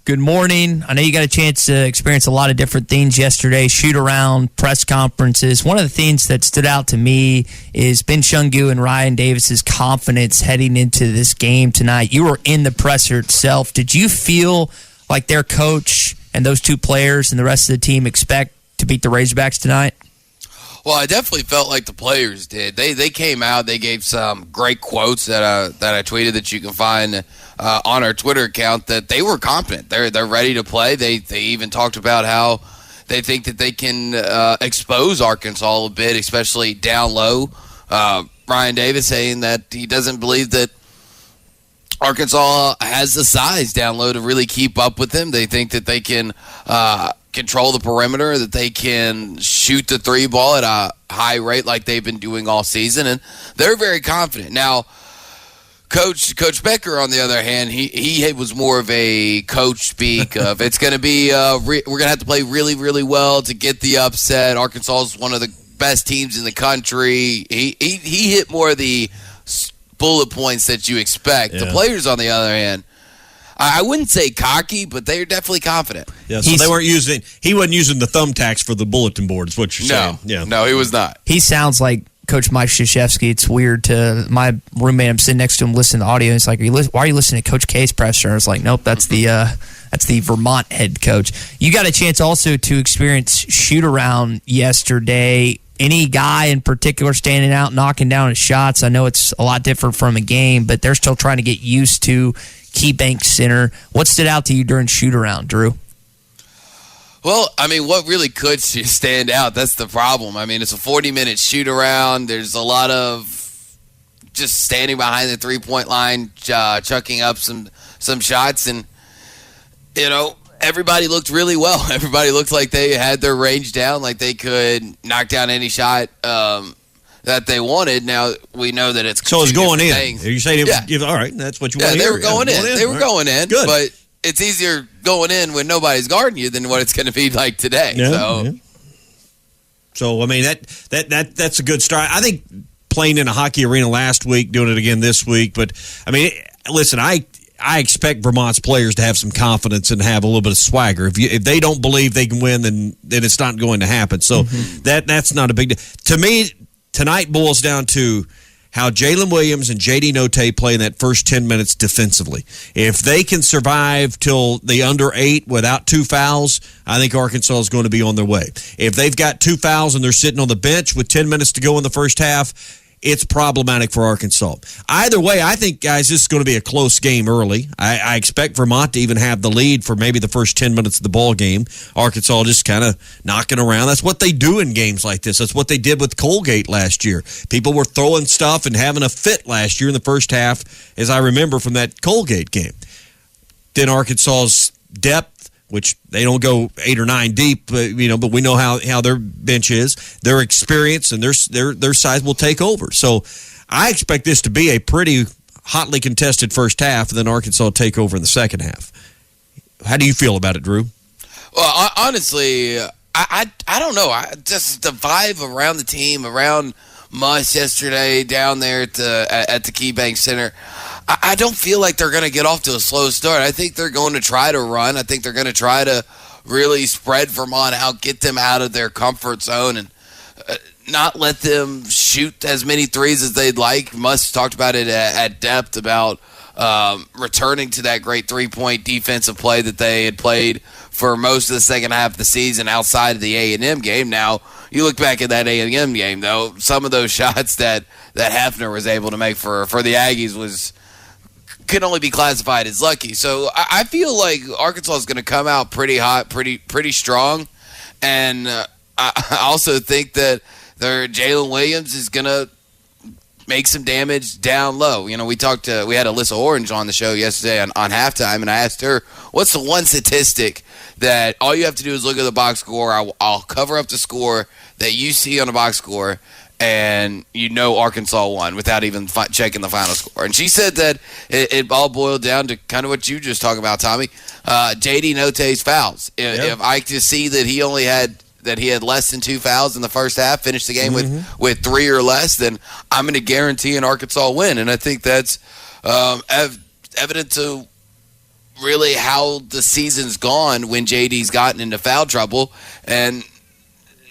Good morning. I know you got a chance to experience a lot of different things yesterday, shoot-around, press conferences. One of the things that stood out to me is Ben Shungu and Ryan Davis's confidence heading into this game tonight. You were in the presser itself. Did you feel like their coach and those two players and the rest of the team expect to beat the Razorbacks tonight? Well, I definitely felt like the players did. They came out. They gave some great quotes that I tweeted that you can find on our Twitter account. That they were confident. They're ready to play. They even talked about how they think that they can expose Arkansas a bit, especially down low. Ryan Davis saying that he doesn't believe that Arkansas has the size down low to really keep up with them. They think that they can control the perimeter, that they can shoot the three ball at a high rate like they've been doing all season, and they're very confident. Now, Coach Becker, on the other hand, he was more of a coach speak of it's going to be we're going to have to play really, really well to get the upset. Arkansas is one of the best teams in the country. He hit more of the bullet points that you expect. Yeah. The players, on the other hand, I wouldn't say cocky, but they're definitely confident. Yeah, so he wasn't using the thumbtacks for the bulletin board, is what you're saying. No, he was not. He sounds like Coach Mike Krzyzewski. It's weird to my roommate. I'm sitting next to him listening to the audio. He's like, why are you listening to Coach K's presser? I was like, nope, that's the Vermont head coach. You got a chance also to experience shoot-around yesterday. Any guy in particular standing out, knocking down his shots? I know it's a lot different from a game, but they're still trying to get used to KeyBank Center. What stood out to you during shoot-around, Drew? Well, I mean, what really could stand out, that's the problem. I mean, it's a 40-minute shoot-around. There's a lot of just standing behind the three-point line, chucking up some shots, and, everybody looked really well. Everybody looked like they had their range down, like they could knock down any shot that they wanted. Now, we know that it's so it's going in. Things. Are you saying all right, that's what you want to hear? They were going in. They were going in. Good. But it's easier going in when nobody's guarding you than what it's going to be like today. Yeah. So, I mean, that's a good start. I think playing in a hockey arena last week, doing it again this week. But, I mean, listen, I expect Vermont's players to have some confidence and have a little bit of swagger. If they don't believe they can win, then it's not going to happen. So that's not a big deal. To me, tonight boils down to how Jalen Williams and J.D. Notae play in that first 10 minutes defensively. If they can survive till the under 8 without 2 fouls, I think Arkansas is going to be on their way. If they've got 2 fouls and they're sitting on the bench with 10 minutes to go in the first half, it's problematic for Arkansas. Either way, I think, guys, this is going to be a close game early. I expect Vermont to even have the lead for maybe the first 10 minutes of the ball game. Arkansas just kind of knocking around. That's what they do in games like this. That's what they did with Colgate last year. People were throwing stuff and having a fit last year in the first half, as I remember from that Colgate game. Then Arkansas's depth, which they don't go 8 or 9 deep, but we know how their bench is, their experience, and their size will take over. So I expect this to be a pretty hotly contested first half, and then Arkansas will take over in the second half. How do you feel about it, Drew? Well, honestly, I don't know. Just the vibe around the team, around Muss yesterday down there at the KeyBank Center, I don't feel like they're going to get off to a slow start. I think they're going to try to run. I think they're going to try to really spread Vermont out, get them out of their comfort zone, and not let them shoot as many threes as they'd like. Muss talked about it at depth about returning to that great three-point defensive play that they had played for most of the second half of the season outside of the A&M game. Now, you look back at that A&M game, though, some of those shots that Hefner was able to make for the Aggies could only be classified as lucky. So I feel like Arkansas is going to come out pretty hot, pretty strong, and I also think that their Jalen Williams is going to make some damage down low. We had Alyssa Orange on the show yesterday on halftime, and I asked her, what's the one statistic that all you have to do is look at the box score, I'll cover up the score that you see on the box score, and Arkansas won without even checking the final score. And she said that it all boiled down to kind of what you just talked about, Tommy. J.D. Notae's fouls. If I could see that he had less than 2 fouls in the first half, finished the game with 3 or less, then I'm going to guarantee an Arkansas win. And I think that's evident to really how the season's gone when JD's gotten into foul trouble, and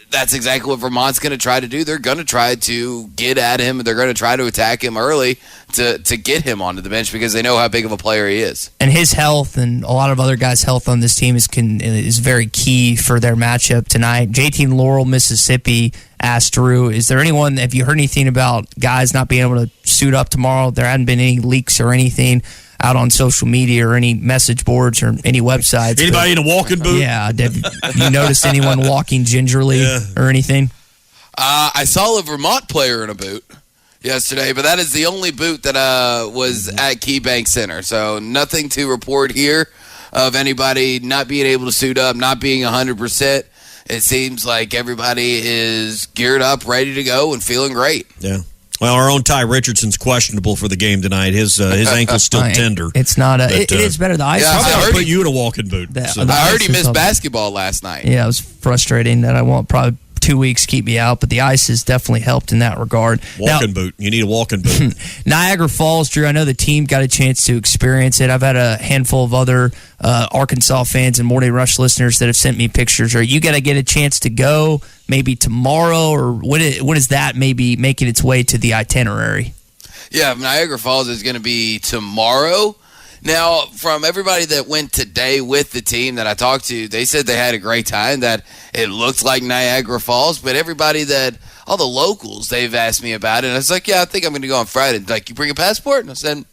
that's exactly what Vermont's going to try to do. They're going to try to get at him. They're going to try to attack him early to get him onto the bench because they know how big of a player he is. And his health and a lot of other guys' health on this team is very key for their matchup tonight. JT in Laurel, Mississippi asked Drew, have you heard anything about guys not being able to suit up tomorrow? There hadn't been any leaks or anything out on social media or any message boards or any websites. Anybody in a walking boot? Yeah. Have you noticed anyone walking gingerly or anything? I saw a Vermont player in a boot yesterday, but that is the only boot that was at KeyBank Center. So nothing to report here of anybody not being able to suit up, not being 100%. It seems like everybody is geared up, ready to go, and feeling great. Yeah. Well, our own Ty Richardson's questionable for the game tonight. His ankle's still tender. It's not it is better. The ice. Yeah, I'll put you in a walking boot. I heard he missed basketball last night. Yeah, it was frustrating that I won't probably 2 weeks keep me out, but the ice has definitely helped in that regard. Walking boot. You need a walking boot. Niagara Falls, Drew, I know the team got a chance to experience it. I've had a handful of other Arkansas fans and Morning Rush listeners that have sent me pictures. Are you going to get a chance to go maybe tomorrow, or what is that maybe making its way to the itinerary? Yeah, Niagara Falls is going to be tomorrow. Now, from everybody that went today with the team that I talked to, they said they had a great time, that it looked like Niagara Falls, but all the locals, they've asked me about it, and I was like, yeah, I think I'm going to go on Friday. Like, you bring a passport? And I said,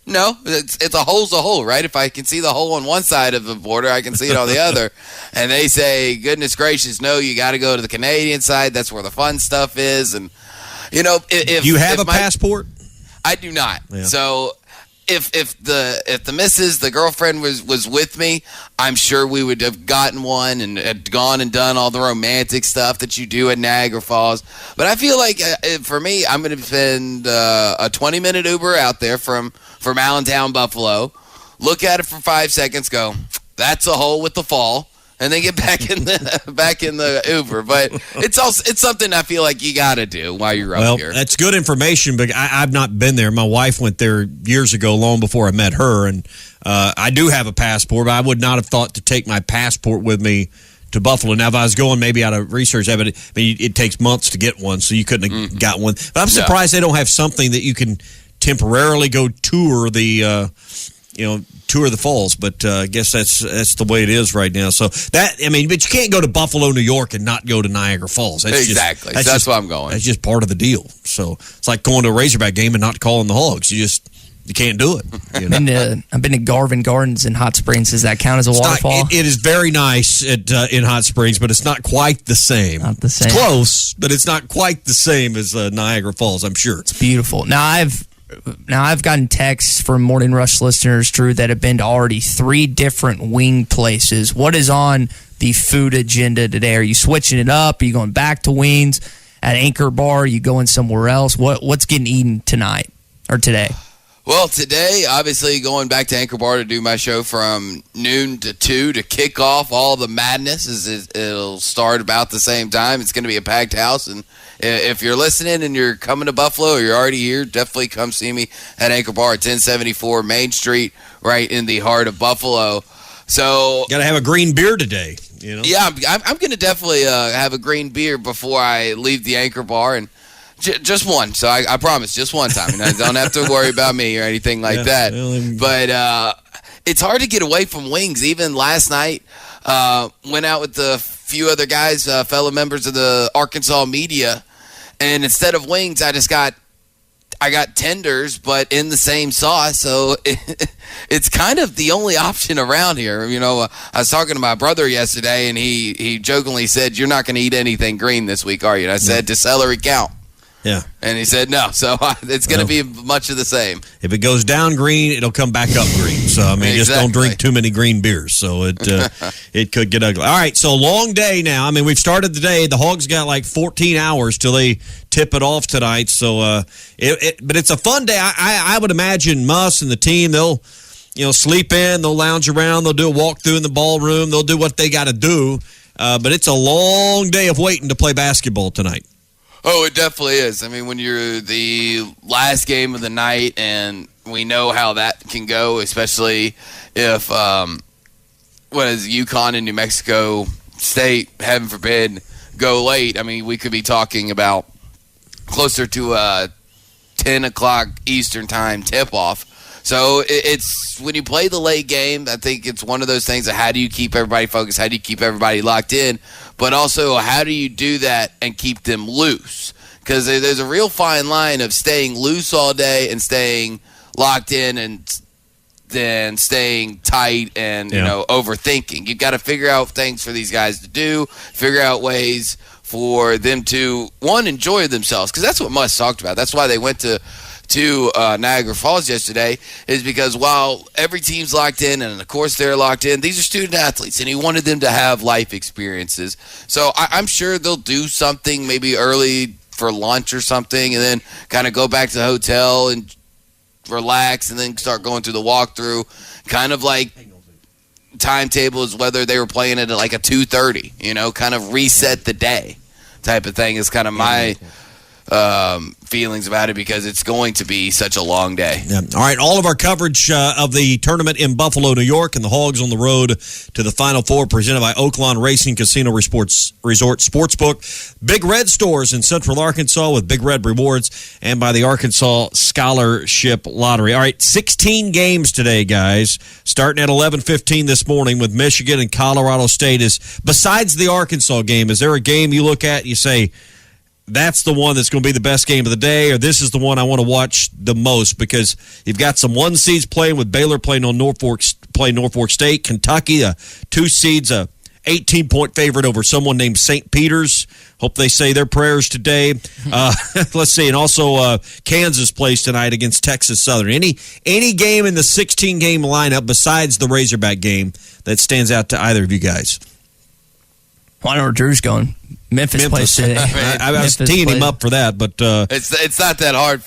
no, it's a hole's a hole, right? If I can see the hole on one side of the border, I can see it on the other. And they say, goodness gracious, no, you got to go to the Canadian side. That's where the fun stuff is. And, if you have a passport? I do not. Yeah. So if the missus, the girlfriend was with me, I'm sure we would have gotten one and had gone and done all the romantic stuff that you do at Niagara Falls. But I feel like for me, I'm going to spend a 20-minute Uber out there from Allentown, Buffalo, look at it for 5 seconds, go, that's a hole with the fall, and then get back in the Uber. But it's something I feel like you got to do while you're up here. Well, that's good information, but I've not been there. My wife went there years ago, long before I met her, and I do have a passport, but I would not have thought to take my passport with me to Buffalo. Now, if I was going maybe out of research, it takes months to get one, so you couldn't have got one. But I'm surprised they don't have something that you can temporarily go tour the falls, but I guess that's the way it is right now. So but you can't go to Buffalo, New York, and not go to Niagara Falls. Exactly. That's why I'm going. That's just part of the deal. So it's like going to a Razorback game and not calling the Hogs. You can't do it. I've been to Garvin Gardens in Hot Springs. Does that count as a waterfall? It is very nice in Hot Springs, but it's not quite the same. Not the same. It's close, but it's not quite the same as Niagara Falls, I'm sure. It's beautiful. Now I've gotten texts from Morning Rush listeners, Drew, that have been to already 3 different wing places. What is on the food agenda today? Are you switching it up? Are you going back to wings at Anchor Bar? Are you going somewhere else? What's getting eaten tonight or today? Well, today, obviously, going back to Anchor Bar to do my show from noon to 2 to kick off all the madness. It'll start about the same time. It's going to be a packed house, and if you're listening and you're coming to Buffalo or you're already here, definitely come see me at Anchor Bar at 1074 Main Street, right in the heart of Buffalo. So got to have a green beer today. Yeah, I'm going to definitely have a green beer before I leave the Anchor Bar, and just one. So I promise, just one time. Don't have to worry about me or anything like that. But it's hard to get away from wings. Even last night, went out with a few other guys, fellow members of the Arkansas media, and instead of wings, I got tenders, but in the same sauce. So it's kind of the only option around here. I was talking to my brother yesterday, and he jokingly said, "You're not going to eat anything green this week, are you?" And I said, "Does celery count?" Yeah. And he said no. So it's going to be much of the same. If it goes down green, it'll come back up green. So, just don't drink too many green beers. So it could get ugly. All right, so long day now. We've started the day. The Hogs got like 14 hours till they tip it off tonight. So, but it's a fun day. I would imagine Muss and the team, they'll sleep in, they'll lounge around, they'll do a walkthrough in the ballroom, they'll do what they got to do. But it's a long day of waiting to play basketball tonight. Oh, it definitely is. When you're the last game of the night and We know how that can go, especially if UConn and New Mexico State, heaven forbid, go late. I mean, we could be talking about closer to a 10 o'clock Eastern time tip-off. So it's when you play the late game, I think it's one of those things of how do you keep everybody focused, how do you keep everybody locked in, but also how do you do that and keep them loose? Because there's a real fine line of staying loose all day and staying locked in and then staying tight and overthinking. You've got to figure out things for these guys to do, figure out ways for them to, one, enjoy themselves, because that's what Muss talked about. That's why they went to Niagara Falls yesterday, is because while every team's locked in, and of course they're locked in, these are student athletes, and he wanted them to have life experiences. So I'm sure they'll do something maybe early for lunch or something, and then kind of go back to the hotel and relax, and then start going through the walkthrough, kind of like timetable is whether they were playing it at like a 2:30, kind of reset the day type of thing is kind of my feelings about it, because it's going to be such a long day. Yeah. All right, all of our coverage of the tournament in Buffalo, New York, and the Hogs on the road to the Final Four, presented by Oaklawn Racing Casino Resort Sportsbook, Big Red Stores in Central Arkansas with Big Red Rewards, and by the Arkansas Scholarship Lottery. All right, 16 games today, guys, starting at 11:15 this morning with Michigan and Colorado State. Besides the Arkansas game, is there a game you look at and you say, that's the one that's going to be the best game of the day, or this is the one I want to watch the most? Because you've got some 1 seeds playing with Baylor playing Norfolk State, Kentucky, 2 seeds, a 18-point favorite over someone named St. Peter's. Hope they say their prayers today. Let's see, and also Kansas plays tonight against Texas Southern. Any game in the 16-game lineup besides the Razorback game that stands out to either of you guys? Well, I know where Drew's going. Memphis plays today. I was teeing him up for that, but it's not that hard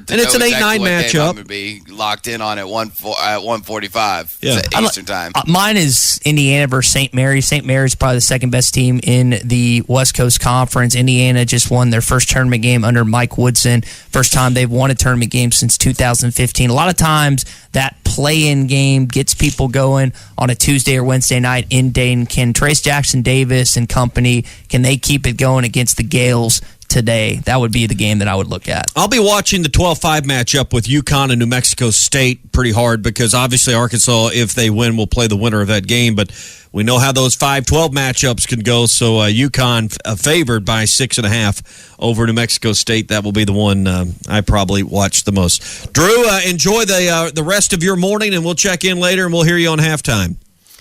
and it's an 8-9 matchup. I'm going to be locked in on at 1:45 Eastern time. Mine is Indiana versus St. Mary's. St. Mary's probably the second best team in the West Coast Conference. Indiana just won their first tournament game under Mike Woodson. First time they've won a tournament game since 2015. A lot of times that play-in game gets people going on a Tuesday or Wednesday night in Dayton. Can Trace Jackson Davis and company, can they keep it going against the Gales today? That would be the game that I would look at. I'll be watching the 12-5 matchup with UConn and New Mexico State pretty hard, because obviously Arkansas, if they win, will play the winner of that game. But we know how those 5-12 matchups can go. So UConn favored by 6.5 over New Mexico State. That will be the one I probably watch the most. Drew, enjoy the rest of your morning, and we'll check in later, and we'll hear you on halftime.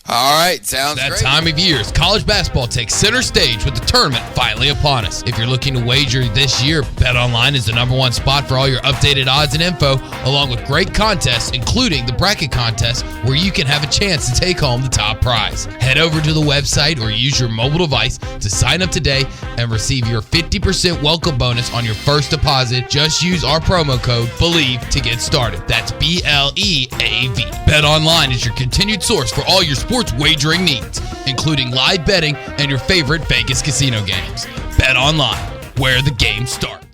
All right, sounds great. That time of year, college basketball takes center stage with the tournament finally upon us. If you're looking to wager this year, BetOnline is the #1 spot for all your updated odds and info, along with great contests, including the bracket contest, where you can have a chance to take home the top prize. Head over to the website or use your mobile device to sign up today and receive your 50% welcome bonus on your first deposit. Just use our promo code BELIEVE to get started. That's BLEAV. BetOnline is your continued source for all your sports wagering needs, including live betting and your favorite Vegas casino games. Bet online, where the game starts.